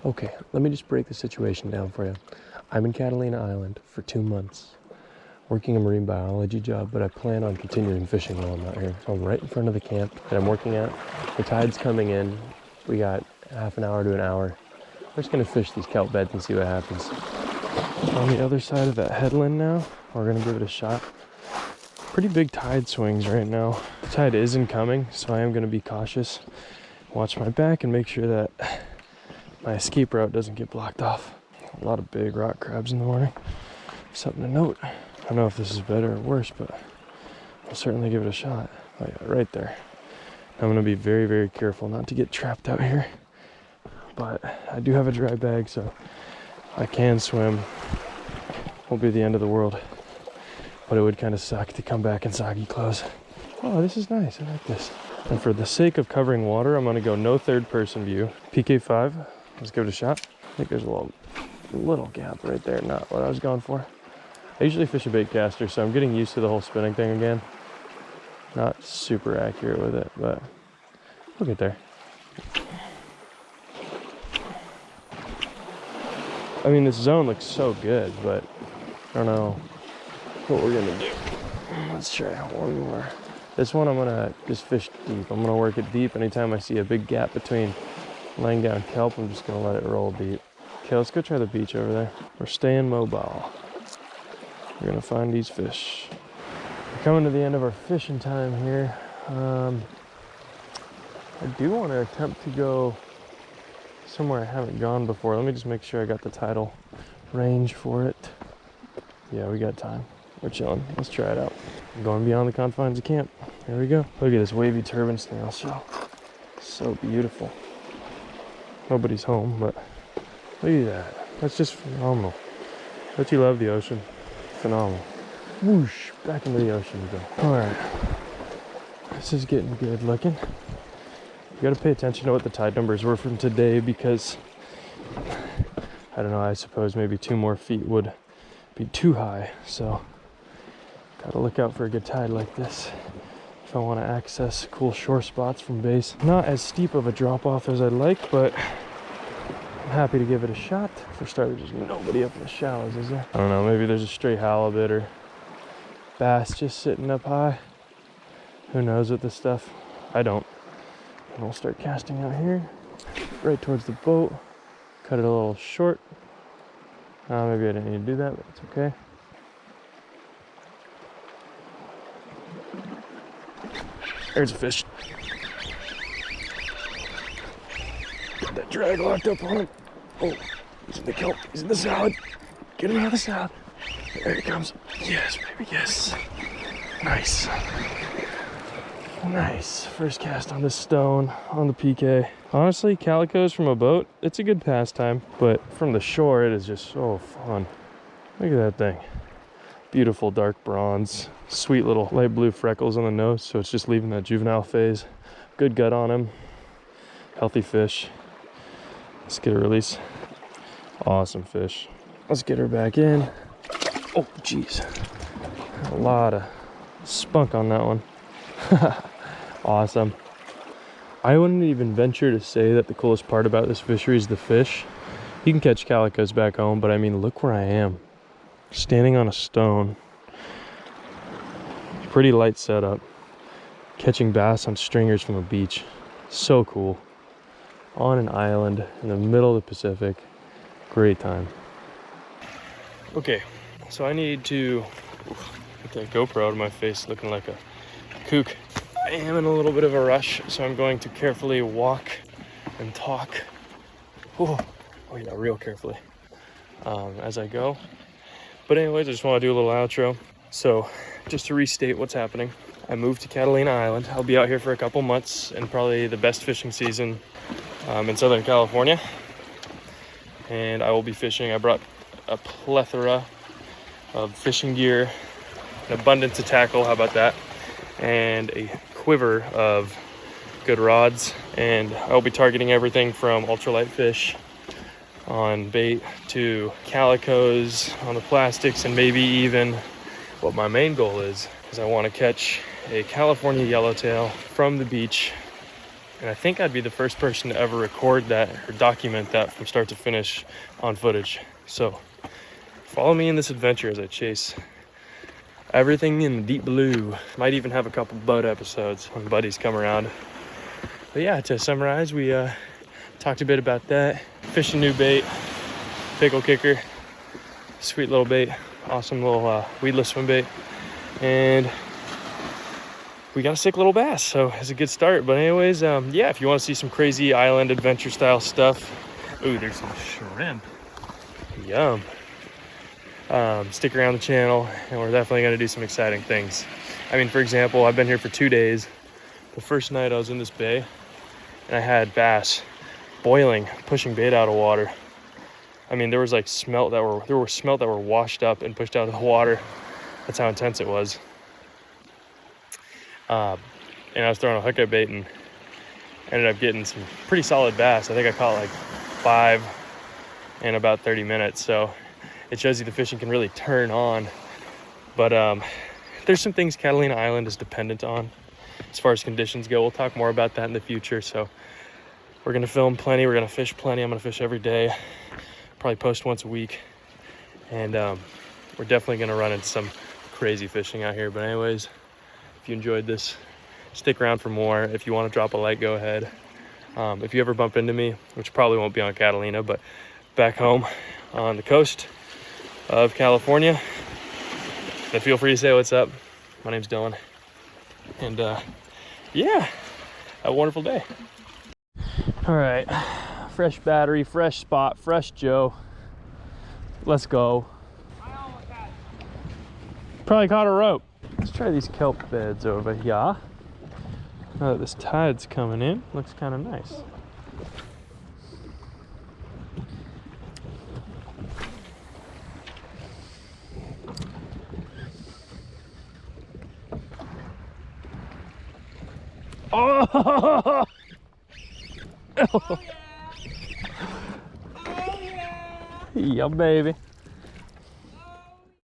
Okay, let me just break the situation down for you. I'm in Catalina Island for 2 months, working a marine biology job, but I plan on continuing fishing while I'm out here. So I'm right in front of the camp that I'm working at. The tide's coming in. We got half an hour to an hour. We're just gonna fish these kelp beds and see what happens. On the other side of that headland now, we're gonna give it a shot. Pretty big tide swings right now. The tide is incoming, so I am gonna be cautious. Watch my back and make sure that my escape route doesn't get blocked off. A lot of big rock crabs in the morning. Something to note. I don't know if this is better or worse, but I'll certainly give it a shot. Oh yeah, right there. I'm gonna be very, very careful not to get trapped out here. But I do have a dry bag, so I can swim. Won't be the end of the world. But it would kind of suck to come back in soggy clothes. Oh, this is nice. I like this. And for the sake of covering water, I'm gonna go no third person view. PK5. Let's give it a shot. I think there's a little gap right there, not what I was going for. I usually fish a bait caster, so I'm getting used to the whole spinning thing again. Not super accurate with it, but we'll get there. I mean, this zone looks so good, but I don't know what we're gonna do. Let's try one more. This one I'm gonna just fish deep. I'm gonna work it deep. Anytime I see a big gap between laying down kelp, I'm just gonna let it roll deep. Okay, let's go try the beach over there. We're staying mobile. We're gonna find these fish. We're coming to the end of our fishing time here. I do want to attempt to go somewhere I haven't gone before. Let me just make sure I got the tidal range for it. Yeah, we got time. We're chilling. Let's try it out. I'm going beyond the confines of camp. Here we go. Look at this wavy turban snail shell. So beautiful. Nobody's home, but look at that. That's just phenomenal. Don't you love the ocean? Phenomenal. Whoosh, back into the ocean we go. All right. This is getting good looking. You got to pay attention to what the tide numbers were from today because, I don't know, I suppose maybe 2 more feet would be too high. So, got to look out for a good tide like this if I want to access cool shore spots from base. Not as steep of a drop off as I'd like, but I'm happy to give it a shot. For starters, there's nobody up in the shallows, is there? I don't know, maybe there's a stray halibut or bass just sitting up high. Who knows with this stuff? I don't. And we'll start casting out here, right towards the boat. Cut it a little short. Maybe I didn't need to do that, but it's okay. There's a fish. Got that drag locked up on him. Oh, he's in the kelp. He's in the salad. Get him out of the salad. There he comes. Yes, baby, yes. Nice. Nice. First cast on this stone on the PK. Honestly, calicos from a boat, it's a good pastime, but from the shore, it is just so fun. Look at that thing. Beautiful dark bronze. Sweet little light blue freckles on the nose, so it's just leaving that juvenile phase. Good gut on him. Healthy fish. Let's get a release. Awesome fish. Let's get her back in. Oh, geez. A lot of spunk on that one. Awesome. I wouldn't even venture to say that the coolest part about this fishery is the fish. You can catch calicos back home, but I mean, look where I am. Standing on a stone. Pretty light setup. Catching bass on stringers from a beach. So cool. On an island in the middle of the Pacific. Great time. Okay, so I need to get that GoPro out of my face looking like a kook. I am in a little bit of a rush, so I'm going to carefully walk and talk. Oh yeah, real carefully as I go. But anyways, I just want to do a little outro. So just to restate what's happening, I moved to Catalina Island. I'll be out here for a couple months and probably the best fishing season in Southern California. And I will be fishing. I brought a plethora of fishing gear, an abundance of tackle, how about that? And a quiver of good rods. And I'll be targeting everything from ultralight fish on bait to calicos on the plastics, and maybe even what my main goal is I want to catch a California yellowtail from the beach And I think I'd be the first person to ever record that or document that from start to finish on footage. So follow me in this adventure as I chase everything in the deep blue. Might even have a couple boat episodes when buddies come around. But yeah, to summarize, we talked a bit about that. Fishing new bait, pickle kicker, sweet little bait, awesome little weedless swim bait. And we got a sick little bass, so it's a good start. But anyways, yeah, if you want to see some crazy island adventure style stuff, ooh, there's some shrimp, yum. Stick around the channel, and we're definitely going to do some exciting things. I mean, for example, I've been here for 2 days. The first night I was in this bay, and I had bass boiling, pushing bait out of water. I mean, there was like smelt that were washed up and pushed out of the water. That's how intense it was. And I was throwing a hookup bait and ended up getting some pretty solid bass. I think I caught like 5 in about 30 minutes. So it shows you the fishing can really turn on. But there's some things Catalina Island is dependent on as far as conditions go. We'll talk more about that in the future. So we're going to film plenty. We're going to fish plenty. I'm going to fish every day, probably post once a week. And we're definitely going to run into some crazy fishing out here. But anyways, if you enjoyed this, stick around for more. If you want to drop a like, go ahead. If you ever bump into me, which probably won't be on Catalina, but back home on the coast of California, then feel free to say what's up. My name's Dylan. And yeah, have a wonderful day. All right, fresh battery, fresh spot, fresh Joe. Let's go. Probably caught a rope. Let's try these kelp beds over here. Now that this tide's coming in, looks kind of nice. Oh! Oh yeah! Oh yeah! Yeah, baby.